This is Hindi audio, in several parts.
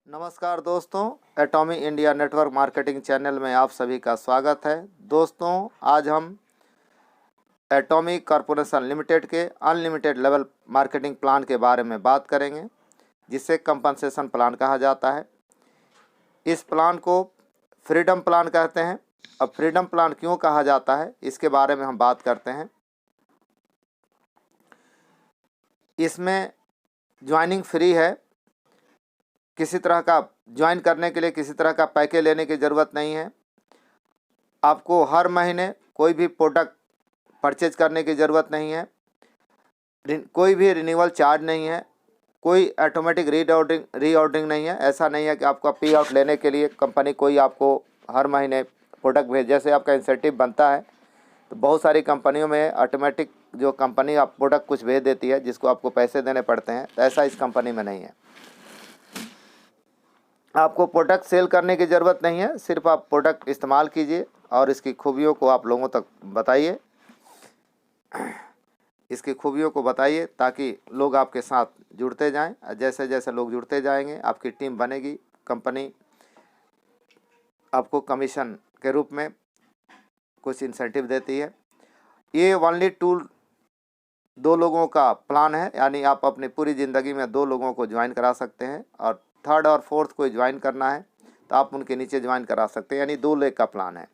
नमस्कार दोस्तों, एटॉमी इंडिया नेटवर्क मार्केटिंग चैनल में आप सभी का स्वागत है। दोस्तों, आज हम एटॉमी कॉरपोरेशन लिमिटेड के अनलिमिटेड लेवल मार्केटिंग प्लान के बारे में बात करेंगे, जिसे कंपनसेशन प्लान कहा जाता है। इस प्लान को फ्रीडम प्लान कहते हैं। अब फ्रीडम प्लान क्यों कहा जाता है, इसके बारे में हम बात करते हैं। इसमें ज्वाइनिंग फ्री है। किसी तरह का ज्वाइन करने के लिए किसी तरह का पैकेज लेने की ज़रूरत नहीं है। आपको हर महीने कोई भी प्रोडक्ट परचेज करने की ज़रूरत नहीं है। कोई भी रिन्यूअल चार्ज नहीं है। कोई ऑटोमेटिक रीऑर्डरिंग नहीं है। ऐसा नहीं है कि आपका पे आउट लेने के लिए कंपनी कोई आपको हर महीने प्रोडक्ट भेज, जैसे आपका इंसेंटिव बनता है तो बहुत सारी कंपनियों में ऑटोमेटिक जो कंपनी आप प्रोडक्ट कुछ भेज देती है जिसको आपको पैसे देने पड़ते हैं, तो ऐसा इस कंपनी में नहीं है। आपको प्रोडक्ट सेल करने की ज़रूरत नहीं है, सिर्फ आप प्रोडक्ट इस्तेमाल कीजिए और इसकी खूबियों को आप लोगों तक बताइए। इसकी खूबियों को बताइए ताकि लोग आपके साथ जुड़ते जाएं। जैसे जैसे लोग जुड़ते जाएंगे आपकी टीम बनेगी। कंपनी आपको कमीशन के रूप में कुछ इंसेंटिव देती है। ये ओनली टूल 2 लोगों का प्लान है, यानी आप अपनी पूरी ज़िंदगी में 2 लोगों को ज्वाइन करा सकते हैं और थर्ड और फोर्थ कोई ज्वाइन करना है तो आप उनके नीचे ज्वाइन करा सकते हैं, यानी 2 लेग का प्लान है।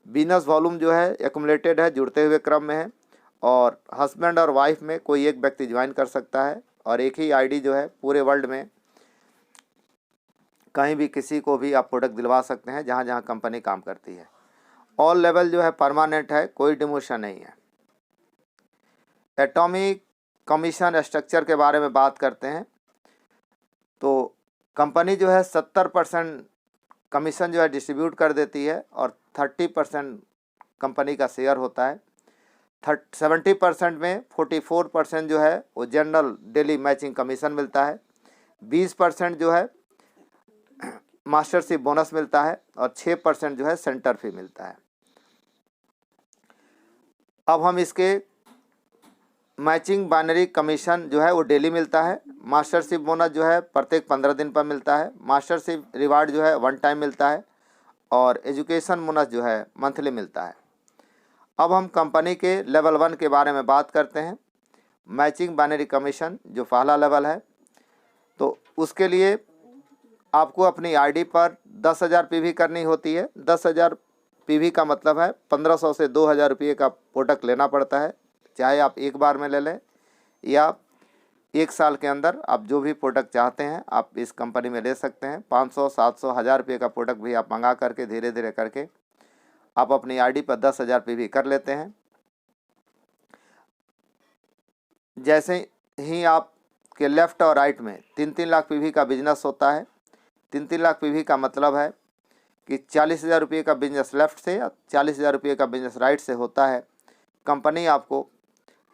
बिजनेस वॉल्यूम जो है एक्युमुलेटेड है, जुड़ते हुए क्रम में है, और हस्बैंड और वाइफ में कोई एक व्यक्ति ज्वाइन कर सकता है और एक ही आईडी जो है पूरे वर्ल्ड में कहीं भी किसी को भी आप प्रोडक्ट दिलवा सकते हैं जहाँ जहाँ कंपनी काम करती है। ऑल लेवल जो है परमानेंट है, कोई डिमोशन नहीं है। एटॉमिक कमीशन स्ट्रक्चर के बारे में बात करते हैं तो कंपनी जो है 70% कमीशन जो है डिस्ट्रीब्यूट कर देती है और 30% कंपनी का शेयर होता है। 70% में 44% जो है वो जनरल डेली मैचिंग कमीशन मिलता है, 20% जो है मास्टरशिप बोनस मिलता है और 6% जो है सेंटर फी मिलता है। अब हम इसके मैचिंग बाइनरी कमीशन जो है वो डेली मिलता है। मास्टरशिप बोनस जो है प्रत्येक 15 दिन पर मिलता है। मास्टरशिप रिवार्ड जो है 1 टाइम मिलता है और एजुकेशन बोनस जो है मंथली मिलता है। अब हम कंपनी के लेवल 1 के बारे में बात करते हैं। मैचिंग बाइनरी कमीशन जो पहला लेवल है, तो उसके लिए आपको अपनी आईडी पर 10,000 पीवी करनी होती है। 10,000 पीवी का मतलब है 1500 से 2,000 रुपये का प्रोडक्ट लेना पड़ता है, चाहे आप एक बार में ले लें या 1 साल के अंदर आप जो भी प्रोडक्ट चाहते हैं आप इस कंपनी में ले सकते हैं। 500, 700, 1000 रुपये का प्रोडक्ट भी आप मंगा करके धीरे धीरे करके आप अपनी आईडी पर 10,000 पीवी कर लेते हैं। जैसे ही आपके लेफ़्ट और राइट में 3-3 लाख पीवी का बिजनेस होता है। 3-3 लाख पीवी का मतलब है कि 40,000 रुपये का बिजनेस लेफ़्ट से या 40,000 रुपये का बिजनेस राइट से होता है। कंपनी आपको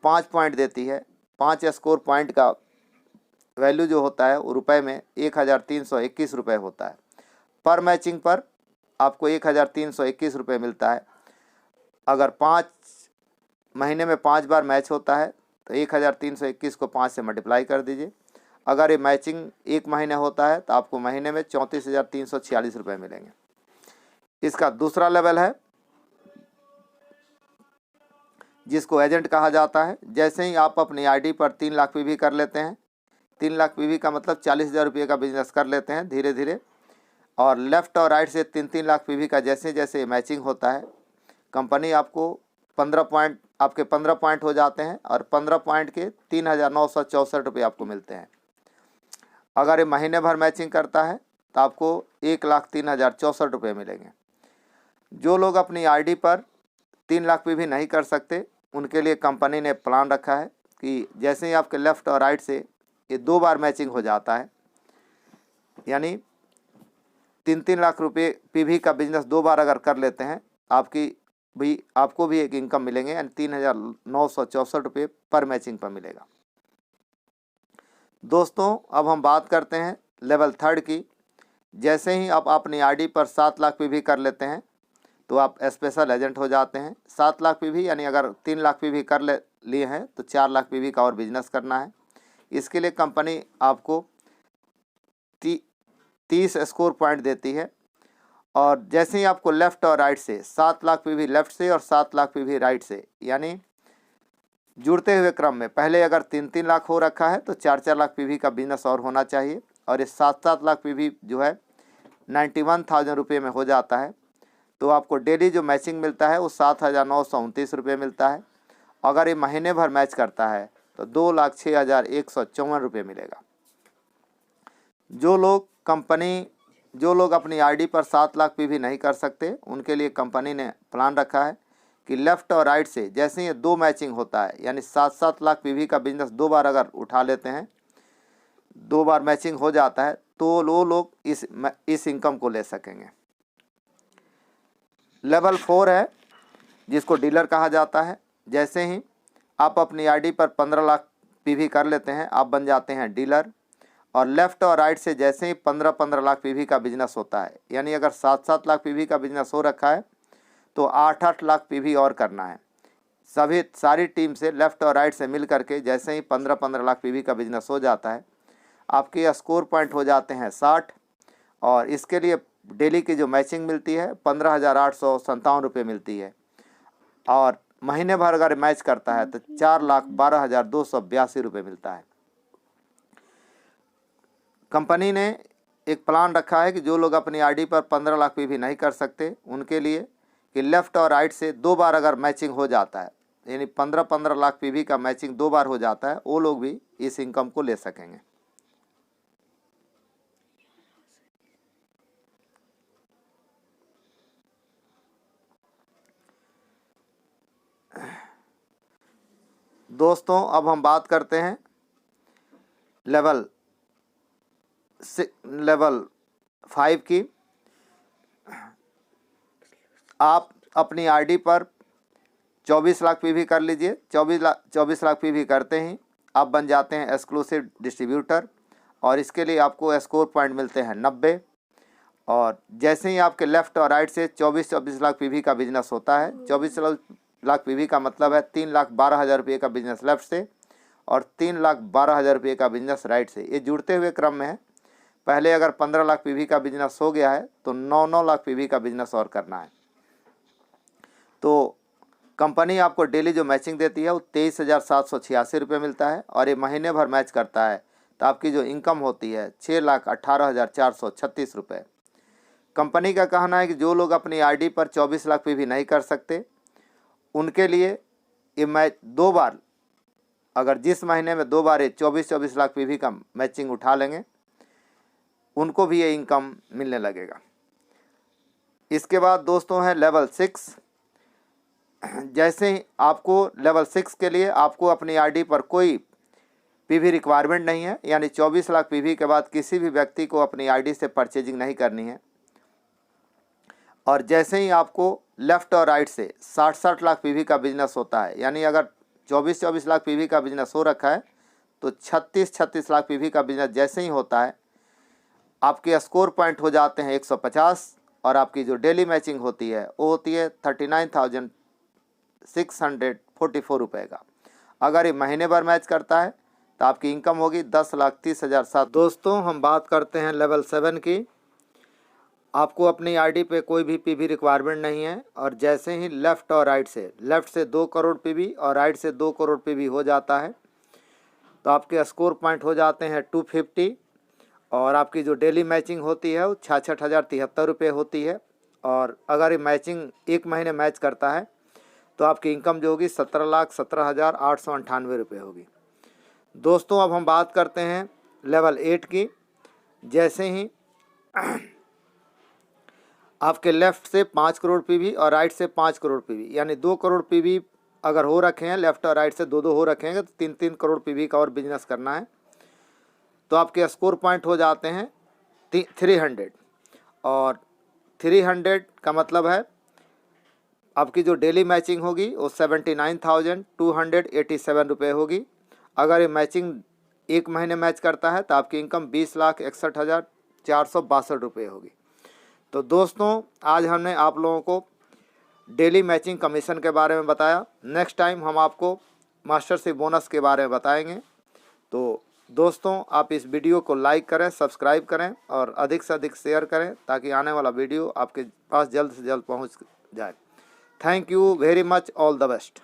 5 पॉइंट देती है। 5 स्कोर पॉइंट का वैल्यू जो होता है वो रुपए में 1,321 रुपये होता है। पर मैचिंग पर आपको 1,321 रुपये मिलता है। अगर 5 महीने में 5 बार मैच होता है तो 1,321 को 5 से मल्टीप्लाई कर दीजिए। अगर ये मैचिंग 1 महीने होता है तो आपको महीने में 34,346 रुपये मिलेंगे। इसका दूसरा लेवल है जिसको एजेंट कहा जाता है। जैसे ही आप अपनी आईडी पर 3 लाख पीवी कर लेते हैं, 3 लाख पीवी का मतलब 40,000 रुपये का बिजनेस कर लेते हैं धीरे धीरे, और लेफ़्ट और राइट से 3-3 लाख पीवी का जैसे जैसे मैचिंग होता है कंपनी आपको 15 पॉइंट आपके 15 पॉइंट हो जाते हैं और 15 पॉइंट के 3,964 रुपये आपको मिलते हैं। अगर ये महीने भर मैचिंग करता है तो आपको 1,03,064 रुपये मिलेंगे। जो लोग अपनी आईडी पर 3 लाख पीवी नहीं कर सकते उनके लिए कंपनी ने प्लान रखा है कि जैसे ही आपके लेफ़्ट और राइट से ये 2 बार मैचिंग हो जाता है, यानी 3-3 लाख रुपये पीवी का बिजनेस 2 बार अगर कर लेते हैं आपको भी एक इनकम मिलेंगे, यानी 3,964 रुपये पर मैचिंग पर मिलेगा। दोस्तों, अब हम बात करते हैं लेवल 3 की। जैसे ही आप अपनी आईडी पर 7 लाख पीवी कर लेते हैं तो आप स्पेशल एजेंट हो जाते हैं। 7 लाख पीवी यानी अगर 3 लाख पीवी कर लिए हैं तो 4 लाख पीवी का और बिजनेस करना है। इसके लिए कंपनी आपको 30 स्कोर पॉइंट देती है। और जैसे ही आपको लेफ़्ट और राइट से 7 लाख पीवी लेफ़्ट से और 7 लाख पीवी राइट से, यानी जुड़ते हुए क्रम में पहले अगर 3-3 लाख हो रखा है तो 4-4 लाख पीवी का बिजनेस और होना चाहिए। और इस 7-7 लाख पीवी जो है 91,000 रुपये में हो जाता है। तो आपको डेली जो मैचिंग मिलता है वो 7,929 रुपये मिलता है। अगर ये महीने भर मैच करता है तो 2,06,154 रुपये मिलेगा। जो लोग अपनी आरडी पर 7 लाख पीवी नहीं कर सकते, उनके लिए कंपनी ने प्लान रखा है कि लेफ़्ट और राइट से जैसे ही 2 मैचिंग होता है, यानी 7-7 लाख पीवी का बिजनेस 2 बार अगर उठा लेते हैं, 2 बार मैचिंग हो जाता है, तो वो लोग इस इनकम को ले सकेंगे। लेवल 4 है जिसको डीलर कहा जाता है। जैसे ही आप अपनी आरडी पर 15 लाख पीवी कर लेते हैं, आप बन जाते हैं डीलर। और लेफ़्ट और राइट से जैसे ही 15-15 लाख पीवी का बिजनेस होता है, यानी अगर 7-7 लाख पीवी का बिजनेस हो रखा है तो 8-8 लाख पीवी और करना है। सारी टीम से लेफ़्ट और राइट से मिल करके जैसे ही 15-15 लाख पीवी का बिजनेस हो जाता है, आपके स्कोर पॉइंट हो जाते हैं 60। और इसके लिए डेली की जो मैचिंग मिलती है 15,857 रुपये मिलती है। और महीने भर अगर मैच करता है तो 4,12,282 रुपये मिलता है। कंपनी ने एक प्लान रखा है कि जो लोग अपनी आरडी पर 15 लाख पीवी नहीं कर सकते, उनके लिए कि लेफ़्ट और राइट से 2 बार अगर मैचिंग हो जाता है, यानी 15-15 लाख पीवी का मैचिंग 2 बार हो जाता है, वो लोग भी इस इनकम को ले सकेंगे। दोस्तों, अब हम बात करते हैं लेवल 5 की। आप अपनी आरडी पर 24 लाख पीवी कर लीजिए। 24 लाख पीवी करते ही आप बन जाते हैं एक्सक्लूसिव डिस्ट्रीब्यूटर। और इसके लिए आपको स्कोर पॉइंट मिलते हैं 90। और जैसे ही आपके लेफ़्ट और राइट से 24 लाख पीवी का बिजनेस होता है, 24 लाख पीवी का मतलब है 3,12,000 रुपये का बिजनेस लेफ़्ट से और 3,12,000 रुपये का बिजनेस राइट से। ये जुड़ते हुए क्रम में है। पहले अगर 15 लाख पीवी का बिजनेस हो गया है तो 9 लाख पीवी का बिजनेस और करना है। तो कंपनी आपको डेली जो मैचिंग देती है वो 23,786 रुपये मिलता है। और ये महीने भर मैच करता है तो आपकी जो इनकम होती है 6,18,436 रुपये। कंपनी का कहना है कि जो लोग अपनी आरडी पर 24 लाख पीवी नहीं कर सकते, उनके लिए ये मैच 2 बार, अगर जिस महीने में 2 बार 24 लाख पीवी का मैचिंग उठा लेंगे, उनको भी ये इनकम मिलने लगेगा। इसके बाद दोस्तों है लेवल 6। जैसे ही आपको लेवल 6 के लिए आपको अपनी आरडी पर कोई पीवी रिक्वायरमेंट नहीं है, यानी 24 लाख पीवी के बाद किसी भी व्यक्ति को अपनी आरडी से परचेजिंग नहीं करनी है। और जैसे ही आपको लेफ़्ट और राइट से 60-60 लाख पीवी का बिजनेस होता है, यानी अगर 24 लाख पीवी का बिजनेस हो रखा है तो 36 लाख पीवी का बिजनेस जैसे ही होता है, आपके स्कोर पॉइंट हो जाते हैं 150। और आपकी जो डेली मैचिंग होती है वो होती है 39,644 रुपये का। अगर ये महीने भर मैच करता है तो आपकी इनकम होगी 10,30,007। दोस्तों, हम बात करते हैं लेवल 7 की। आपको अपनी आरडी पे कोई भी पीवी रिक्वायरमेंट नहीं है। और जैसे ही लेफ़्ट और राइट से, लेफ़्ट से 2 करोड़ पीवी और राइट से 2 करोड़ पीवी हो जाता है तो आपके स्कोर पॉइंट हो जाते हैं 250। और आपकी जो डेली मैचिंग होती है वो 66,073 रुपये होती है। और अगर ये मैचिंग 1 महीने मैच करता है तो आपकी इनकम जो होगी 17,17,898 रुपये होगी। दोस्तों, अब हम बात करते हैं लेवल 8 की। जैसे ही आपके लेफ़्ट से 5 करोड़ पीवी और राइट से 5 करोड़ पीवी, यानी 2 करोड़ पीवी अगर हो रखे हैं, लेफ़्ट और राइट से 2-2 हो रखे हैं, तो 3-3 करोड़ पीवी का और बिजनेस करना है तो आपके स्कोर पॉइंट हो जाते हैं 300। और 300 का मतलब है आपकी जो डेली मैचिंग होगी वो 79,287 रुपये होगी। अगर ये मैचिंग 1 महीने मैच करता है तो आपकी इनकम 20,61,462 रुपये होगी। तो दोस्तों, आज हमने आप लोगों को डेली मैचिंग कमीशन के बारे में बताया। नेक्स्ट टाइम हम आपको मास्टरशिप बोनस के बारे में बताएंगे। तो दोस्तों आप इस वीडियो को लाइक करें, सब्सक्राइब करें और अधिक से अधिक शेयर करें ताकि आने वाला वीडियो आपके पास जल्द से जल्द पहुंच जाए। Thank you very much, all the best.